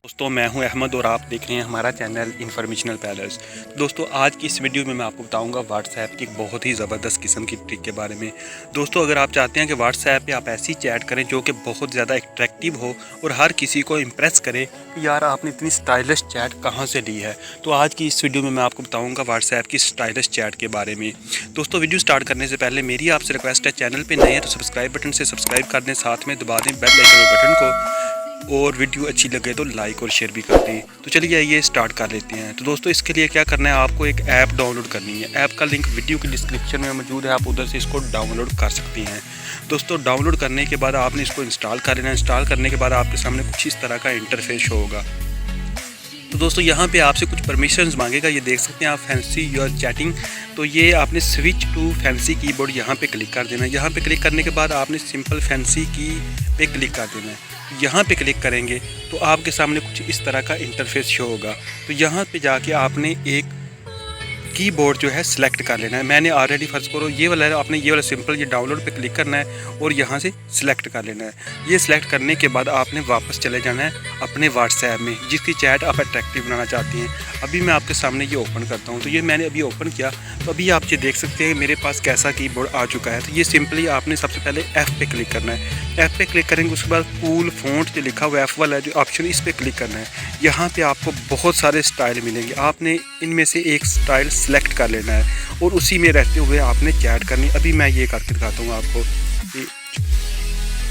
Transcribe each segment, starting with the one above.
दोस्तों मैं हूं अहमद और आप देख रहे हैं हमारा चैनल इन्फॉर्मेशनल पैलेस। दोस्तों आज की इस वीडियो में मैं आपको बताऊंगा व्हाट्सएप की एक बहुत ही ज़बरदस्त किस्म की ट्रिक के बारे में। दोस्तों अगर आप चाहते हैं कि व्हाट्सएप पे आप ऐसी चैट करें जो कि बहुत ज़्यादा अट्रैक्टिव हो और हर किसी को इम्प्रेस करे कि यार आपने इतनी स्टाइलिश चैट कहाँ से ली है, तो आज की इस वीडियो में मैं आपको बताऊँगा व्हाट्सएप की स्टाइलिश चैट के बारे में। दोस्तों वीडियो स्टार्ट करने से पहले मेरी आपसे रिक्वेस्ट है, चैनल पर नए हैं तो सब्सक्राइब बटन से सब्सक्राइब कर दें, साथ में दबा दें बेल आइकन बटन को, और वीडियो अच्छी लगे तो लाइक और शेयर भी कर दें। तो चलिए आइए स्टार्ट कर लेते हैं। तो दोस्तों इसके लिए क्या करना है, आपको एक ऐप डाउनलोड करनी है। ऐप का लिंक वीडियो की डिस्क्रिप्शन में मौजूद है, आप उधर से इसको डाउनलोड कर सकती हैं। दोस्तों डाउनलोड करने के बाद आपने इसको इंस्टॉल कर लेना है। इंस्टॉल करने के बाद आपके सामने कुछ इस तरह का इंटरफेस होगा। तो दोस्तों यहाँ पे आपसे कुछ परमिशंस मांगेगा, ये देख सकते हैं आप, फैंसी योर चैटिंग। तो ये आपने स्विच टू फैंसी कीबोर्ड यहाँ पे क्लिक कर देना है। यहाँ पे क्लिक करने के बाद आपने सिंपल फैंसी की पे क्लिक कर देना है। यहाँ पे क्लिक करेंगे तो आपके सामने कुछ इस तरह का इंटरफेस शो होगा। तो यहाँ पे जाके आपने एक कीबोर्ड जो है सिलेक्ट कर लेना है। मैंने ऑलरेडी फर्ज करो ये वाला है, आपने ये वाला सिंपल ये डाउनलोड पे क्लिक करना है और यहाँ से सिलेक्ट कर लेना है। ये सिलेक्ट करने के बाद आपने वापस चले जाना है अपने व्हाट्सएप में जिसकी चैट आप अट्रैक्टिव बनाना चाहती हैं। अभी मैं आपके सामने ये ओपन करता हूँ। तो ये मैंने अभी ओपन किया, तो अभी आप ये देख सकते हैं मेरे पास कैसा कीबोर्ड आ चुका है। तो ये सिंपली आपने सबसे पहले F पे क्लिक करना है। F पे क्लिक करेंगे, उसके बाद कूल फ़ॉन्ट जो लिखा हुआ है F वाला जो ऑप्शन, इस पर क्लिक करना है। यहाँ पे आपको बहुत सारे स्टाइल मिलेंगे, आपने इनमें से एक स्टाइल सेलेक्ट कर लेना है और उसी में रहते हुए आपने चैट करनी। अभी मैं ये करके दिखाता हूँ आपको।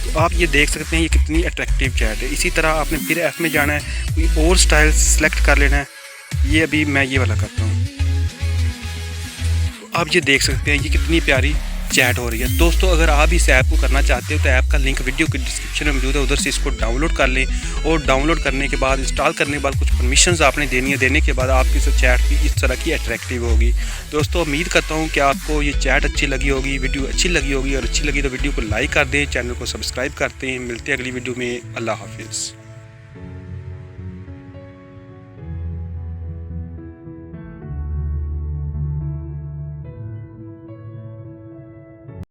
तो आप ये देख सकते हैं ये कितनी अट्रैक्टिव चैट है। इसी तरह आपने फिर F में जाना है, कोई और स्टाइल सेलेक्ट कर लेना है। ये अभी मैं ये वाला करता हूँ। तो आप ये देख सकते हैं ये कितनी प्यारी चैट हो रही है। दोस्तों अगर आप इस ऐप को करना चाहते हो तो ऐप का लिंक वीडियो के डिस्क्रिप्शन में मौजूद है, उधर से इसको डाउनलोड कर लें। और डाउनलोड करने के बाद इंस्टॉल करने के बाद कुछ परमिशंस आपने देनी है। देने के बाद आपकी चैट भी इस तरह की अट्रैक्टिव होगी। दोस्तों उम्मीद करता हूँ कि आपको ये चैट अच्छी लगी होगी, वीडियो अच्छी लगी होगी, और अच्छी लगी तो वीडियो को लाइक कर दें, चैनल को सब्सक्राइब करते हैं। मिलते हैं अगली वीडियो में। अल्लाह हाफिज़।